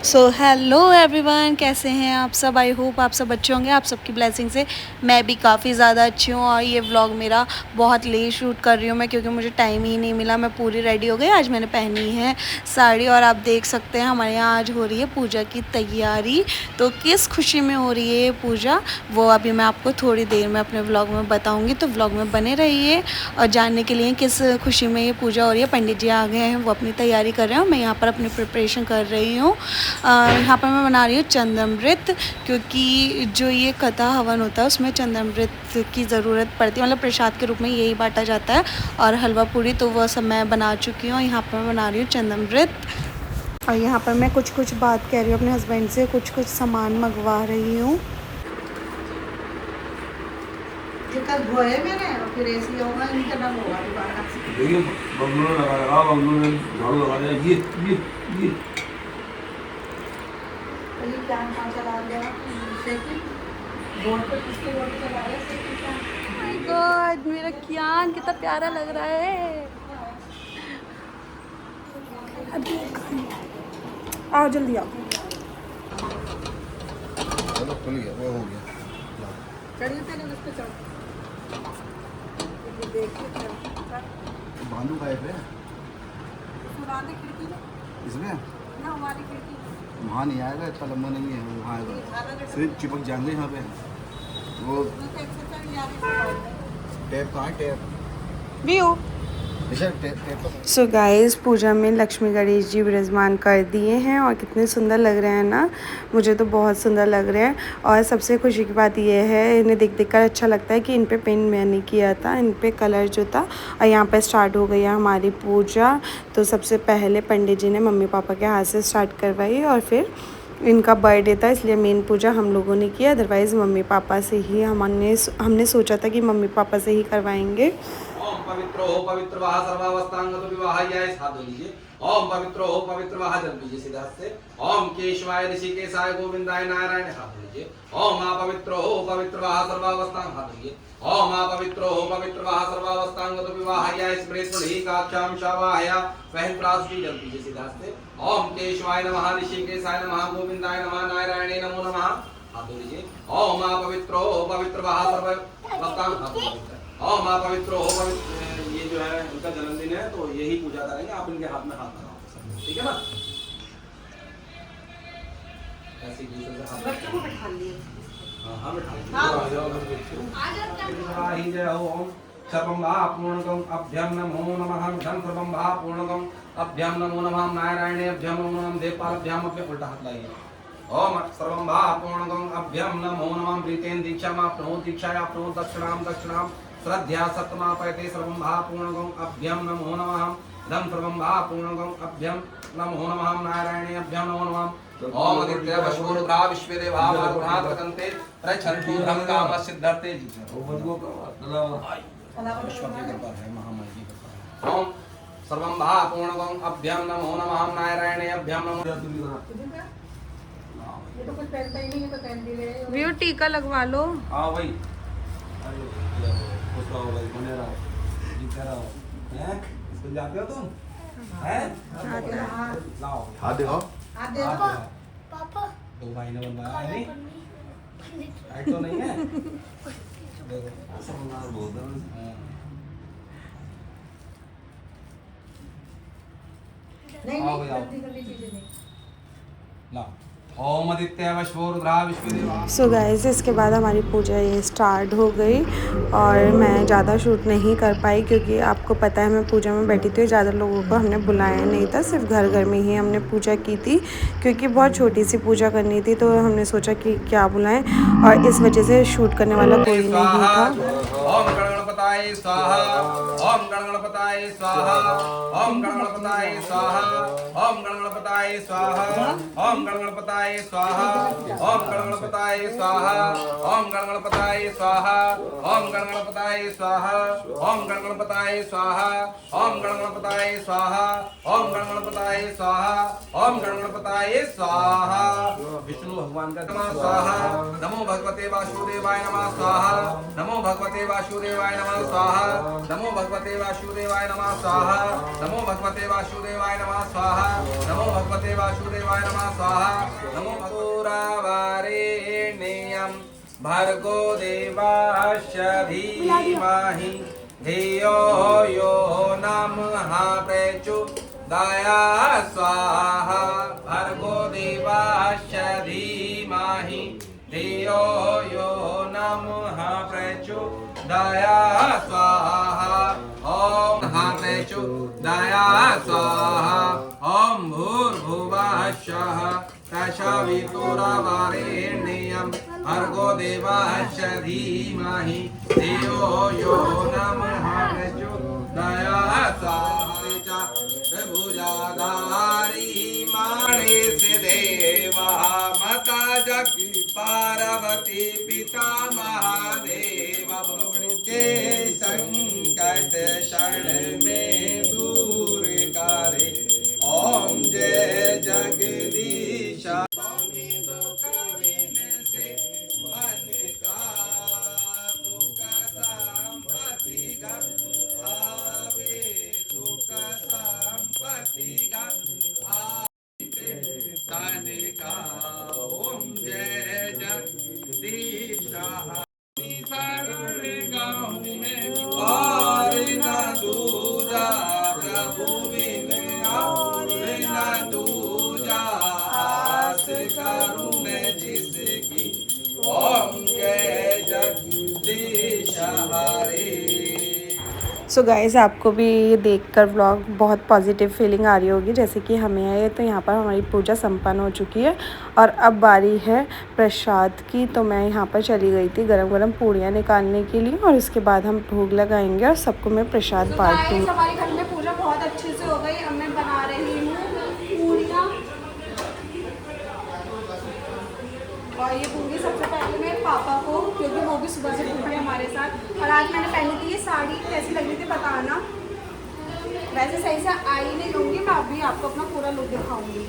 So hello everyone, कैसे हैं आप सब। आई होप आप सब अच्छे होंगे। आप सबकी ब्लेसिंग से मैं भी काफ़ी ज़्यादा अच्छी हूँ। और ये व्लॉग मेरा बहुत लेट शूट कर रही हूँ मैं, क्योंकि मुझे टाइम ही नहीं मिला। मैं पूरी रेडी हो गई। आज मैंने पहनी है साड़ी और आप देख सकते हैं हमारे यहाँ आज हो रही है पूजा की तैयारी। तो किस खुशी में हो रही है ये पूजा, वो अभी मैं आपको थोड़ी देर में अपने व्लॉग में बताऊँगी। तो व्लॉग में बने रहिए और जानने के लिए किस खुशी में ये पूजा हो रही है। पंडित जी आ गए हैं, वो अपनी तैयारी कर रहे हैं। मैं यहाँ पर अपनी प्रिपरेशन कर रही हूँ। यहाँ पर मैं बना रही हूँ चंद्रामृत, क्योंकि जो ये कथा हवन होता है उसमें चंद्रामृत की ज़रूरत पड़ती है। मतलब प्रसाद के रूप में यही बांटा जाता है। और हलवा पूड़ी तो वो सब मैं बना चुकी हूँ। यहाँ पर मैं बना रही हूँ चंद्रामृत। और यहाँ पर मैं कुछ बात कह रही हूँ अपने हस्बैंड से, कुछ सामान मंगवा रही हूँ। मैंने और फिर ऐसे ही होगा, इनका नाम होगा दोबारा। देखिए बंगलों में लगा बंगलों में झाड़ू लगा दिया। ये गॉड, मेरा कियान कितना प्यारा लग रहा है। आओ जल्दी आओ। चलो खुल गया, वो हो गया। भालू गायब है इसमें। वहाँ नहीं आएगा, इतना लंबा नहीं है। वहाँ आएगा, सिर्फ चिपक जाएंगे यहाँ पे। वो टेप कहाँ है? Tape view. सो गाइस, पूजा में लक्ष्मी गणेश जी विराजमान कर दिए हैं और कितने सुंदर लग रहे हैं ना। मुझे तो बहुत सुंदर लग रहे हैं। और सबसे खुशी की बात यह है, इन्हें देख कर अच्छा लगता है कि इन पे पेंट मैंने किया था, इन पे कलर जो था। और यहाँ पे स्टार्ट हो गई है हमारी पूजा। तो सबसे पहले पंडित जी ने मम्मी पापा के हाथ से स्टार्ट करवाई और फिर इनका बर्थडे था इसलिए मेन पूजा हम लोगों ने किया। अदरवाइज़ मम्मी पापा से ही हमने सोचा था कि मम्मी पापा से ही करवाएंगे। ओम पवित्र हो पवित्र वाह सर्वावस्थांगत विवाहाय साधु लीजिए। ओम पवित्र हो पवित्र वाह जल लीजिए सीधा से। ओम केशवाय ऋषिकेशाय गोविंदाय नारायण हाथ लीजिए। ओम आ पवित्र हो पवित्र वाह सर्वावस्थांग हाथ लीजिए। ओम आ पवित्र हो पवित्र वाह सर्वावस्थांगत विवाहाय स्मृति काक्षाम शावाय पहन प्रास की जल लीजिए सीधा से। ओम केशवाय नमः ऋषिकेशाय नमः गोविंदाय नमः नारायणे नमो नमः हाथ लीजिए। ओम आ पवित्र हो पवित्र वाह सर्वावस्थांग हाथ लीजिए। ओम आप पवित्र हो पवित्र। ये जो है उनका जन्मदिन है तो यही पूजा करेंगे। आप इनके हाथ में हाथ लगाओ, ठीक है ना। ऐसे दूसरे से हाथ बच्चों को बिठा लिए। हां बिठा लीजिए। जय ओम सर्वं भा पूर्णकम अभ्यं नमो नमः। धन सर्वं भा पूर्णकम अभ्यं नमो नमः। नारायणे अभ्यं नमो नमः। देवपालभ्यां अपने उल्टा हाथ लाइए। ओम सर्वं भा पूर्णकम अभ्यं नमो नमः। प्रीतेन दीक्षामाप्नोति दीक्षायाप्नोति दक्षिणां श्रद्धा सत्मापयते सर्वं भा पूर्णगं अभ्यं नमो नमः। धम सर्वं भा पूर्णगं अभ्यं नमो नमः। नारायणे अभ्यं नमो नमः। ओम आदित्य वशुरुद्रा विश्वेदेवा गुणात्रकन्ते रक्षन्तु धर्म काम सिद्धर्ते। ओम सर्वं भा पूर्णगं अभ्यं नमो नमः। नारायणे अभ्यं नमो। ये तो कुछ पहनता ही नहीं है तो पहन भी ले। व्यू टीका लगवा लो। हां भाई खुश रहो भाई, बने रहो, जीते रहो। हैं स्कूल जाते हो तुम? हैं लाओ हाथ दिखाओ। हाथ देखो पापा। दो भाई ने बनवाया नहीं, राइट तो नहीं है। देखो समझना बहुत है। नहीं जल्दी जल्दी चीजें नहीं लाओ। ओम आदित्य वशुरुद्रा विश्वेदेवा। सो गाइस, इसके बाद हमारी पूजा ये स्टार्ट हो गई और मैं ज़्यादा शूट नहीं कर पाई, क्योंकि आपको पता है मैं पूजा में बैठी थी। ज़्यादा लोगों को हमने बुलाया नहीं था, सिर्फ घर में ही हमने पूजा की थी, क्योंकि बहुत छोटी सी पूजा करनी थी। तो हमने सोचा कि क्या बुलाएं, और इस वजह से शूट करने वाला कोई नहीं था। ओम गणगणपताय स्वाहा। ओम गणगणपताय स्वाहा। ओम गणगणपताय स्वाहा। ओम गणगणपताय स्वाहा। ओम गणगणपताय स्वाहा। ओम गणगणपताय स्वाहा। ओम गणगणपताय स्वाहा। ओम गणगणपताय स्वाहा। ओम गणगणपताय स्वाहा। ओम गणगणपताय स्वाहा। ओम गणगणपताय स्वाहा। ओम गणगणपताय स्वाहा। विष्णु भगवान का नमः स्वाहा। नमो भगवते वासुदेवाय नमः स्वाहा। नमो भगवते वासुदेवाय नमः स्वाहा नमो भगवते वासुदेवाय नमः स्वाहा नमो भगवते वासुदेवाय नमः स्वाहा नमो भगवते वासुदेवाय नमः स्वाहा नमो भगुरावारेण्यं भर्गो देवस्य धीमहि धियो यो नमः प्रचोदयात् स्वाहा भर्गो देवस्य धीमहि धियो यो नमः प्रचोदयात् स्वाहा ॐ प्रचोदयात् स्वाहा ॐ भूर्भुवः स्वः तत्सवितुर्वरेण्यं भर्गो देवस्य धीमहि धियो यो नमः प्रचोदयात् स्वाहा भुजाधारी माणिस देवा माता जग पार्वती पिता महादेव के संकट क्षण में दूर करे ओम जय जगदीश स्वामी दुख बिन से मन का दुख संपत्ति का आवे सुख संपत्ति का आवे तन का ओम जय जगदीश शरण गाँव में और न दूजा प्रभु बिन और न दूजा आस करूं मैं जिसकी ओम जय जगदीश हरे। सो गाइस आपको भी ये देखकर व्लॉग बहुत पॉजिटिव फीलिंग आ रही होगी जैसे कि हमें है। तो यहाँ पर हमारी पूजा संपन्न हो चुकी है और अब बारी है प्रसाद की। तो मैं यहाँ पर चली गई थी गरम गरम पूड़ियाँ निकालने के लिए और इसके बाद हम भोग लगाएंगे और सबको मैं प्रसाद बांट दूँगी। हमारे घर में पूजा बहुत अच्छे से हो गई। अब मैं बना रही हूँ पूड़ियाँ और ये पूरी सबसे पहले मेरे पापा को, क्योंकि वो भी सुबह से पूछे हमारे साथ। और आज मैंने पहनी थी ये साड़ी, कैसी लग रही थी बताना। वैसे सही से आई नहीं लूँगी मैं, अभी आपको अपना पूरा लुक दिखाऊंगी,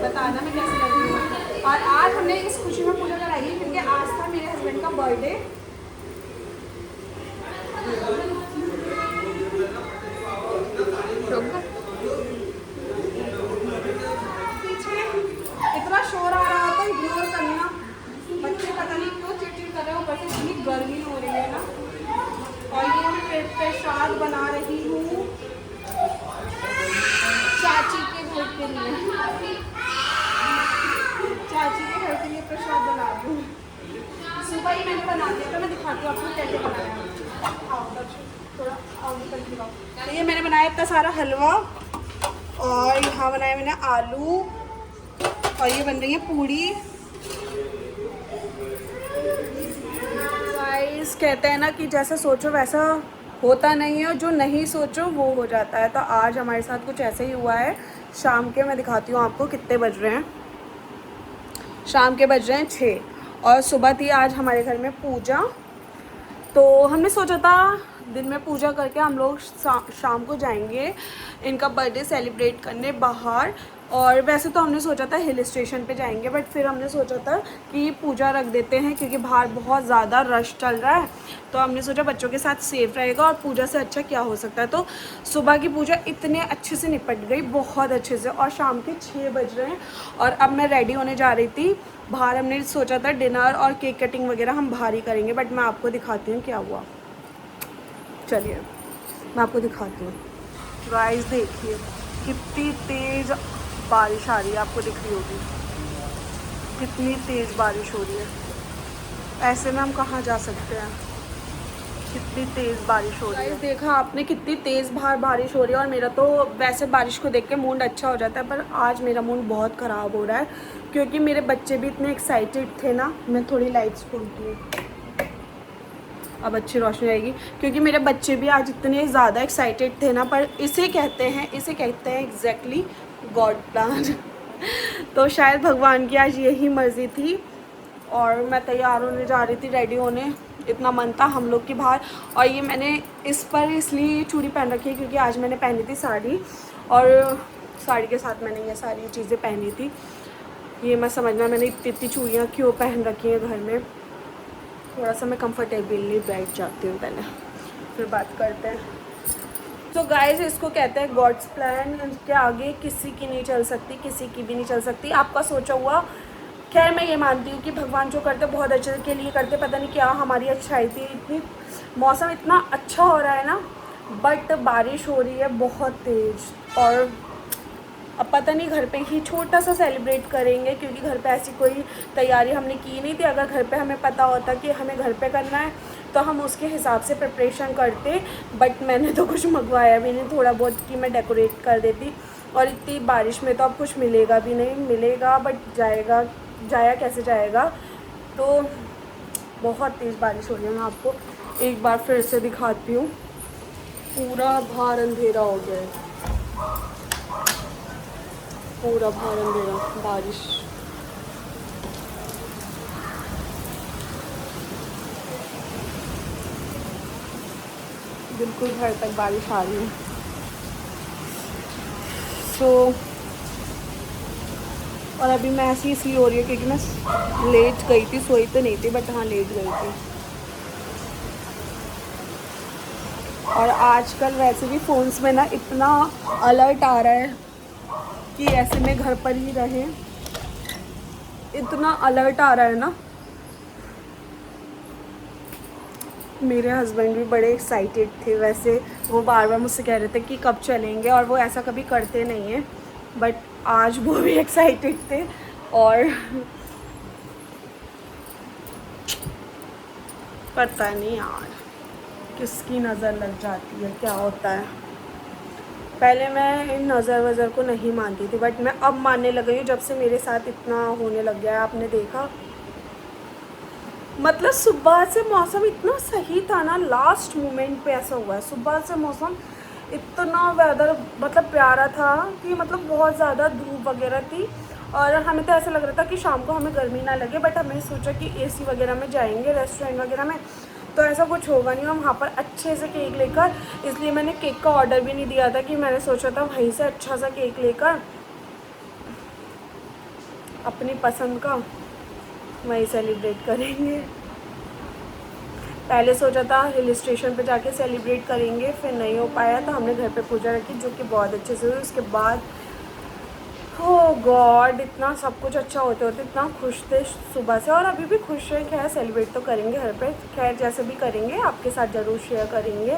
बताना मैं कैसी लग रही हूँ। और आज हमने इस खुशी में पूजा कराई है क्योंकि आज था मेरे हस्बैंड का बर्थडे। पीछे इतना शोर आ रहा था, इग्नोर करना। बच्चे पता नहीं क्यों चिड़चिड़ कर रहे हो, ऊपर से इतनी गर्मी हो रही है ना। और ये मैं प्रसाद बना रही हूँ चाची के घर के लिए, चाची के घर के लिए प्रसाद बना रही हूँ। सुबह ही मैंने बना दिया था, मैं दिखाती हूँ आपको कैसे बनाया। थोड़ा आगे कर दिखाओ। तो ये मैंने बनाया इतना सारा हलवा और यहाँ बनाया मैंने आलू और ये बन रही है पूड़ी। गाइस कहते हैं ना कि जैसा सोचो वैसा होता नहीं है और जो नहीं सोचो वो हो जाता है। तो आज हमारे साथ कुछ ऐसे ही हुआ है। शाम के मैं दिखाती हूँ आपको कितने बज रहे हैं। शाम के बज रहे हैं 6 और सुबह थी आज हमारे घर में पूजा। तो हमने सोचा था दिन में पूजा करके हम लोग शाम को जाएंगे इनका बर्थडे सेलिब्रेट करने बाहर। और वैसे तो हमने सोचा था हिल स्टेशन पे जाएंगे, बट फिर हमने सोचा था कि पूजा रख देते हैं क्योंकि बाहर बहुत ज़्यादा रश चल रहा है। तो हमने सोचा बच्चों के साथ सेफ रहेगा और पूजा से अच्छा क्या हो सकता है। तो सुबह की पूजा इतने अच्छे से निपट गई, बहुत अच्छे से। और शाम के 6 बज रहे हैं और अब मैं रेडी होने जा रही थी बाहर। हमने सोचा था डिनर और केक कटिंग वगैरह हम बाहर ही करेंगे, बट मैं आपको दिखाती हूँ क्या हुआ। चलिए मैं आपको दिखाती हूँ। गाइस देखिए कितनी तेज़ बारिश आ रही है, आपको दिख रही होगी कितनी तेज़ बारिश हो रही है। ऐसे में हम कहाँ जा सकते हैं, कितनी तेज़ बारिश हो रही है। देखा आपने कितनी तेज़ बाहर बारिश हो रही है। और मेरा तो वैसे बारिश को देख के मूड अच्छा हो जाता है, पर आज मेरा मूड बहुत ख़राब हो रहा है क्योंकि मेरे बच्चे भी इतने एक्साइटेड थे ना। मैं थोड़ी लाइट्स खोलती हूँ, अब अच्छी रोशनी आएगी क्योंकि मेरे बच्चे भी आज इतने ज़्यादा एक्साइटेड थे ना। पर इसे कहते हैं एग्जैक्टली गॉड प्लान। तो शायद भगवान की आज यही मर्ज़ी थी। और मैं तैयार होने जा रही थी, रेडी होने, इतना मन था हम लोग की बाहर। और ये मैंने इस पर इसलिए चूड़ी पहन रखी है क्योंकि आज मैंने पहनी थी साड़ी और साड़ी के साथ मैंने ये सारी चीज़ें पहनी थी। ये मैं समझना मैंने इतनी चूड़ियाँ क्यों पहन रखी हैं घर में। थोड़ा सा मैं कंफर्टेबली बैठ जाती हूँ पहले। फिर बात करते हैं। तो गाइस इसको कहते हैं गॉड्स प्लान, के आगे किसी की नहीं चल सकती, किसी की भी नहीं चल सकती, आपका सोचा हुआ। खैर मैं ये मानती हूँ कि भगवान जो करते बहुत अच्छे के लिए करते, पता नहीं क्या हमारी अच्छाई थी। इतनी मौसम इतना अच्छा हो रहा है ना, बट बारिश हो रही है बहुत तेज़। और अब पता नहीं घर पे ही छोटा सा सेलिब्रेट करेंगे, क्योंकि घर पे ऐसी कोई तैयारी हमने की नहीं थी। अगर घर पे हमें पता होता कि हमें घर पे करना है तो हम उसके हिसाब से प्रिपरेशन करते, बट मैंने तो कुछ मंगवाया भी नहीं, थोड़ा बहुत कि मैं डेकोरेट कर देती। और इतनी बारिश में तो अब कुछ मिलेगा भी नहीं, मिलेगा बट जाया कैसे जाएगा। तो बहुत तेज़ बारिश हो रही है। मैं आपको एक बार फिर से दिखाती हूँ, पूरा बाहर अंधेरा हो गया है, पूरा बाहर अंधेरा, बारिश। बिल्कुल घर तक बारिश आ रही है। और अभी मैं ऐसी इसलिए हो रही है क्योंकि मैं लेट गई थी, सोई तो नहीं थी बट हाँ लेट गई थी। और आजकल वैसे भी फ़ोन्स में ना इतना अलर्ट आ रहा है कि ऐसे में घर पर ही रहें, इतना अलर्ट आ रहा है ना। मेरे हस्बैंड भी बड़े एक्साइटेड थे, वैसे वो बार बार मुझसे कह रहे थे कि कब चलेंगे, और वो ऐसा कभी करते नहीं हैं, बट आज वो भी एक्साइटेड थे। और पता नहीं यार किसकी नज़र लग जाती है, क्या होता है। पहले मैं इन नज़र वज़र को नहीं मानती थी, बट मैं अब मानने लग गई हूँ जब से मेरे साथ इतना होने लग गया है। आपने देखा, मतलब सुबह से मौसम इतना सही था ना, लास्ट मोमेंट पे ऐसा हुआ है। सुबह से मौसम इतना वेदर मतलब प्यारा था कि मतलब बहुत ज़्यादा धूप वगैरह थी, और हमें तो ऐसा लग रहा था कि शाम को हमें गर्मी ना लगे, बट हमने सोचा कि एसी वगैरह में जाएंगे, रेस्टोरेंट वगैरह में, तो ऐसा कुछ होगा नहीं। हम वहाँ पर अच्छे से केक लेकर, इसलिए मैंने केक का ऑर्डर भी नहीं दिया था, कि मैंने सोचा था वहीं से अच्छा सा केक लेकर अपनी पसंद का वहीं सेलिब्रेट करेंगे। पहले सोचा था हिल स्टेशन पे जाके सेलिब्रेट करेंगे, फिर नहीं हो पाया तो हमने घर पे पूजा रखी, जो कि बहुत अच्छे से हुई। उसके बाद हो गॉड, इतना सब कुछ अच्छा होते होते इतना खुश थे सुबह से, और अभी भी खुश हैं। खैर सेलिब्रेट तो करेंगे घर पे, खैर जैसे भी करेंगे आपके साथ ज़रूर शेयर करेंगे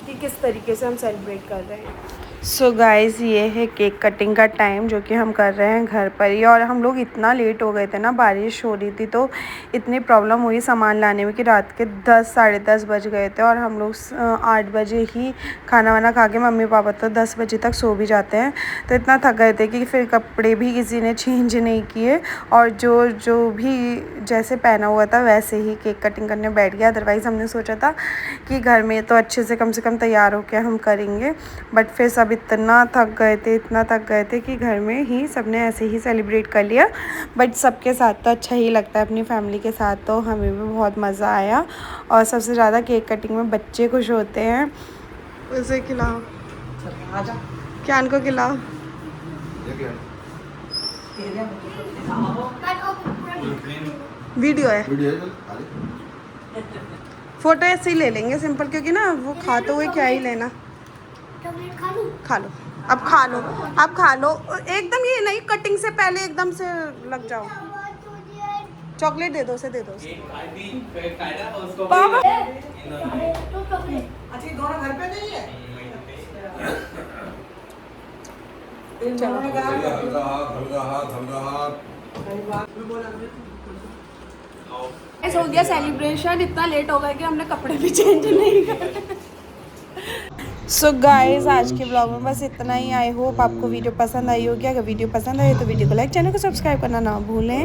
कि किस तरीके से हम सेलिब्रेट कर रहे हैं। सो गाइज़ ये है केक कटिंग का टाइम, जो कि हम कर रहे हैं घर पर ही। और हम लोग इतना लेट हो गए थे ना, बारिश हो रही थी तो इतनी प्रॉब्लम हुई सामान लाने में कि रात के 10 साढ़े 10 बज गए थे। और हम लोग 8 बजे ही खाना वाना खा के, मम्मी पापा तो 10 बजे तक सो भी जाते हैं, तो इतना थक गए थे कि फिर कपड़े भी किसी ने चेंज नहीं किए, और जो भी जैसे पहना हुआ था वैसे ही केक कटिंग करने बैठ गया। अदरवाइज़ हमने सोचा था कि घर में तो अच्छे से कम तैयार होकर हम करेंगे, बट फिर सब इतना थक गए थे कि घर में ही सबने ऐसे ही सेलिब्रेट कर लिया। बट सबके साथ तो अच्छा ही लगता है, अपनी फैमिली के साथ, तो हमें भी बहुत मज़ा आया। और सबसे ज़्यादा केक कटिंग में बच्चे खुश होते हैं। उसे खिलाओ, क्यान को खिलाओ। वीडियो है, फ़ोटो ऐसे ही ले लेंगे सिंपल, क्योंकि ना वो खाते हुए क्या ही लेना। खा लो, अब खा लो, अब खा लो एकदम, ये नहीं कटिंग से पहले एकदम से लग जाओ। चॉकलेट दे दो, उसे दे दो पापा। अच्छा ये दोनों घर पे नहीं है? हो गया सेलिब्रेशन, इतना लेट हो गया कि हमने कपड़े भी चेंज नहीं करे। सो गाइज़ आज के ब्लॉग में बस इतना ही। आई होप आपको वीडियो पसंद आई होगी। अगर वीडियो पसंद आए तो वीडियो को लाइक, चैनल को सब्सक्राइब करना ना भूलें।